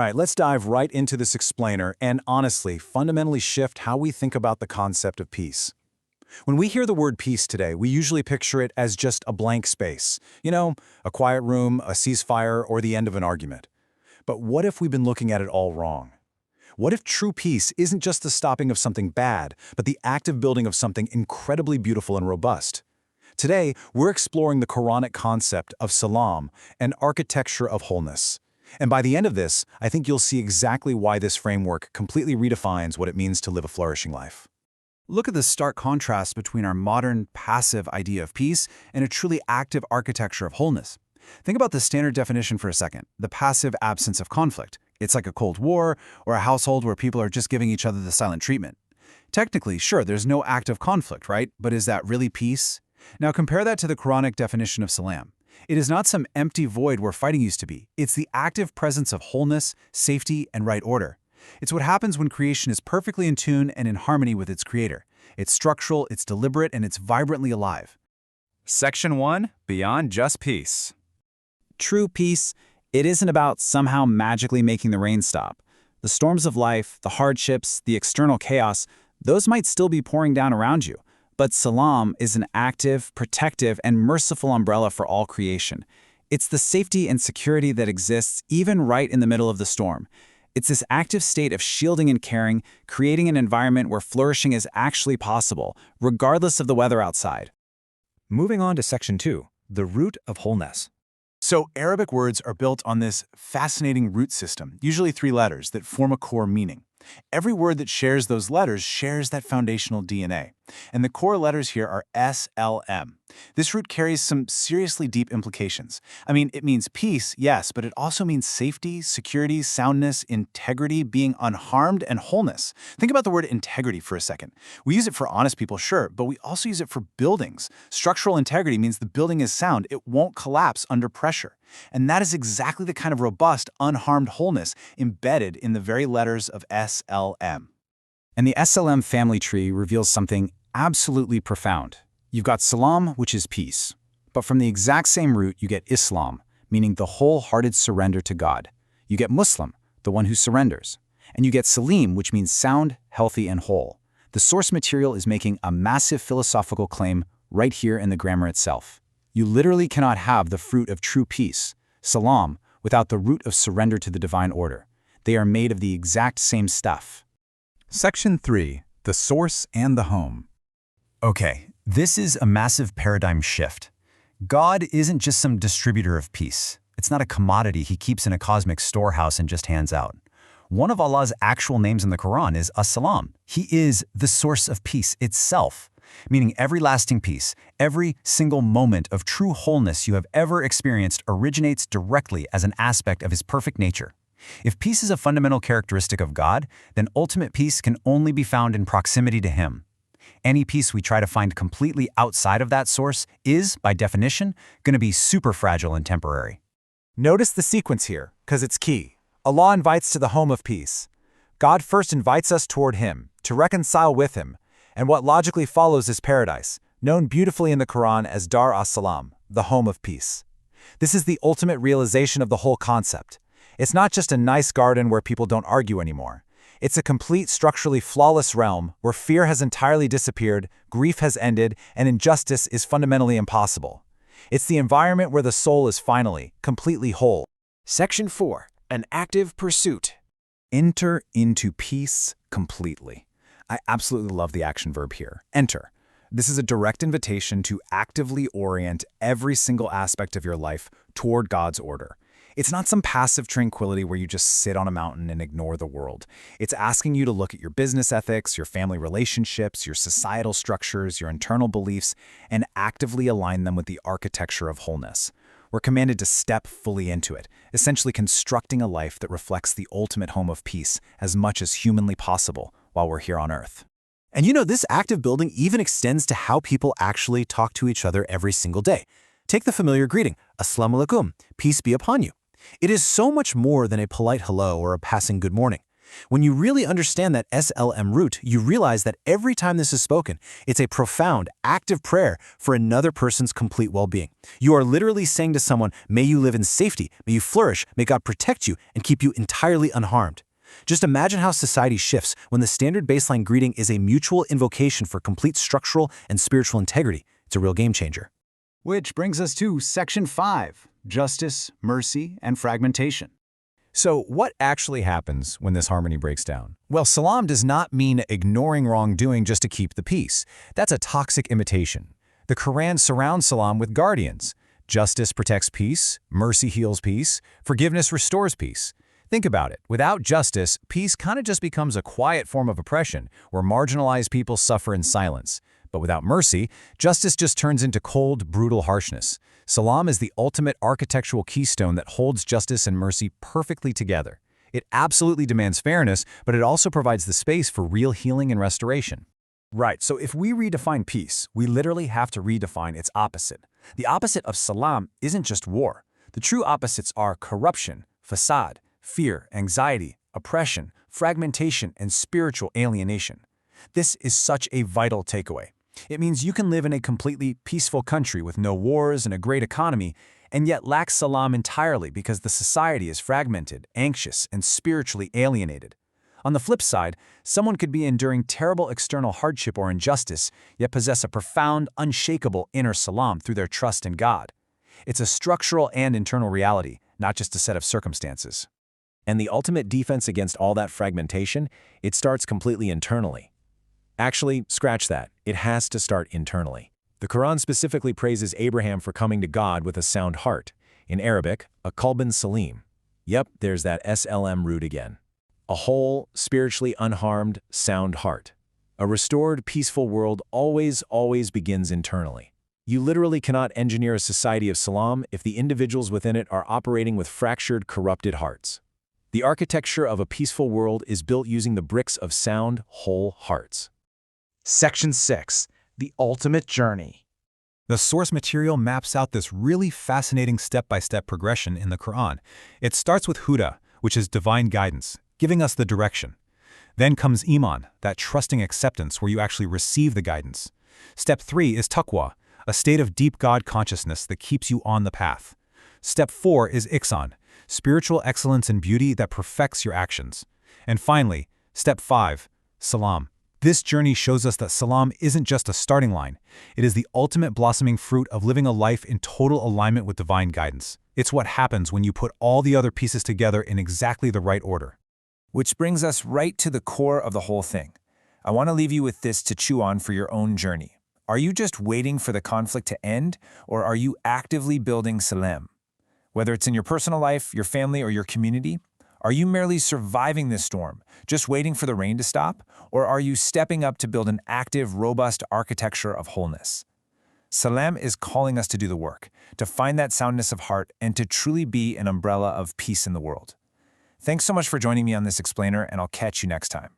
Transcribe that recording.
right, let's dive right into this explainer and honestly, fundamentally shift how we think about the concept of peace. When we hear the word peace today, we usually picture it as just a blank space. You know, a quiet room, a ceasefire, or the end of an argument. But what if we've been looking at it all wrong? What if true peace isn't just the stopping of something bad, but the active building of something incredibly beautiful and robust? Today, we're exploring the Quranic concept of Salām, an architecture of wholeness. And by the end of this, I think you'll see exactly why this framework completely redefines what it means to live a flourishing life. Look at the stark contrast between our modern, passive idea of peace and a truly active architecture of wholeness. Think about the standard definition for a second, the passive absence of conflict. It's like a Cold War or a household where people are just giving each other the silent treatment. Technically, sure, there's no active conflict, right? But is that really peace? Now compare that to the Quranic definition of Salām. It is not some empty void where fighting used to be. It's the active presence of wholeness, safety, and right order. It's what happens when creation is perfectly in tune and in harmony with its creator. It's structural, it's deliberate, and it's vibrantly alive. Section 1. Beyond just peace. True peace, it isn't about somehow magically making the rain stop. The storms of life, the hardships, the external chaos, those might still be pouring down around you. But Salām is an active, protective, and merciful umbrella for all creation. It's the safety and security that exists even right in the middle of the storm. It's this active state of shielding and caring, creating an environment where flourishing is actually possible, regardless of the weather outside. Moving on to Section 2, the root of wholeness. So Arabic words are built on this fascinating root system, usually 3 letters, that form a core meaning. Every word that shares those letters shares that foundational DNA. And the core letters here are As-Salām. This root carries some seriously deep implications. I mean, it means peace, yes, but it also means safety, security, soundness, integrity, being unharmed, and wholeness. Think about the word integrity for a second. We use it for honest people, sure, but we also use it for buildings. Structural integrity means the building is sound. It won't collapse under pressure. And that is exactly the kind of robust, unharmed wholeness embedded in the very letters of As-Salām. And the As-Salām family tree reveals something absolutely profound. You've got Salām, which is peace. But from the exact same root, you get Islām, meaning the wholehearted surrender to God. You get Muslim, the one who surrenders. And you get Salīm, which means sound, healthy, and whole. The source material is making a massive philosophical claim right here in the grammar itself. You literally cannot have the fruit of true peace, Salām, without the root of surrender to the divine order. They are made of the exact same stuff. Section 3, the source and the home. Okay, this is a massive paradigm shift. God isn't just some distributor of peace. It's not a commodity he keeps in a cosmic storehouse and just hands out. One of Allah's actual names in the Quran is As-salām. He is the source of peace itself, meaning every lasting peace, every single moment of true wholeness you have ever experienced originates directly as an aspect of his perfect nature. If peace is a fundamental characteristic of God, then ultimate peace can only be found in proximity to him. Any peace we try to find completely outside of that source is, by definition, going to be super fragile and temporary. Notice the sequence here, because it's key. Allah invites to the home of peace. God first invites us toward him, to reconcile with him, and what logically follows is paradise, known beautifully in the Quran as Dar As-Salām, the home of peace. This is the ultimate realization of the whole concept. It's not just a nice garden where people don't argue anymore. It's a complete structurally flawless realm where fear has entirely disappeared, grief has ended, and injustice is fundamentally impossible. It's the environment where the soul is finally, completely whole. Section 4. An active pursuit. Enter into peace completely. I absolutely love the action verb here, enter. This is a direct invitation to actively orient every single aspect of your life toward God's order. It's not some passive tranquility where you just sit on a mountain and ignore the world. It's asking you to look at your business ethics, your family relationships, your societal structures, your internal beliefs, and actively align them with the architecture of wholeness. We're commanded to step fully into it, essentially constructing a life that reflects the ultimate home of peace as much as humanly possible while we're here on Earth. And you know, this active building even extends to how people actually talk to each other every single day. Take the familiar greeting, As-salāmu ʿalaykum, peace be upon you. It is so much more than a polite hello or a passing good morning. When you really understand that SLM root, you realize that every time this is spoken, it's a profound, active prayer for another person's complete well-being. You are literally saying to someone, may you live in safety, may you flourish, may God protect you and keep you entirely unharmed. Just imagine how society shifts when the standard baseline greeting is a mutual invocation for complete structural and spiritual integrity. It's a real game changer. Which brings us to Section 5, Justice, Mercy, and Fragmentation. So what actually happens when this harmony breaks down? Well, Salām does not mean ignoring wrongdoing just to keep the peace. That's a toxic imitation. The Qur'an surrounds Salām with guardians. Justice protects peace, mercy heals peace, forgiveness restores peace. Think about it. Without justice, peace kind of just becomes a quiet form of oppression where marginalized people suffer in silence. But without mercy, justice just turns into cold, brutal harshness. Salām is the ultimate architectural keystone that holds justice and mercy perfectly together. It absolutely demands fairness, but it also provides the space for real healing and restoration. Right, so if we redefine peace, we literally have to redefine its opposite. The opposite of Salām isn't just war. The true opposites are corruption, facade, fear, anxiety, oppression, fragmentation, and spiritual alienation. This is such a vital takeaway. It means you can live in a completely peaceful country with no wars and a great economy, and yet lack Salām entirely because the society is fragmented, anxious, and spiritually alienated. On the flip side, someone could be enduring terrible external hardship or injustice, yet possess a profound, unshakable inner Salām through their trust in God. It's a structural and internal reality, not just a set of circumstances. And the ultimate defense against all that fragmentation, it starts completely internally. Actually, scratch that. It has to start internally. The Qur'an specifically praises Abraham for coming to God with a sound heart. In Arabic, a Qalbin Salīm. Yep, there's that SLM root again. A whole, spiritually unharmed, sound heart. A restored, peaceful world always begins internally. You literally cannot engineer a society of Salām if the individuals within it are operating with fractured, corrupted hearts. The architecture of a peaceful world is built using the bricks of sound, whole hearts. Section 6, The Ultimate Journey. The source material maps out this really fascinating step-by-step progression in the Qur'an. It starts with Hudā, which is divine guidance, giving us the direction. Then comes Īmān, that trusting acceptance where you actually receive the guidance. Step 3 is Taqwā, a state of deep God consciousness that keeps you on the path. Step 4 is Iḥsān, spiritual excellence and beauty that perfects your actions. And finally, Step 5, Salām. This journey shows us that Salām isn't just a starting line. It is the ultimate blossoming fruit of living a life in total alignment with divine guidance. It's what happens when you put all the other pieces together in exactly the right order. Which brings us right to the core of the whole thing. I want to leave you with this to chew on for your own journey. Are you just waiting for the conflict to end, or are you actively building Salām? Whether it's in your personal life, your family, or your community, are you merely surviving this storm, just waiting for the rain to stop, or are you stepping up to build an active, robust architecture of wholeness? Salām is calling us to do the work, to find that soundness of heart, and to truly be an umbrella of peace in the world. Thanks so much for joining me on this explainer, and I'll catch you next time.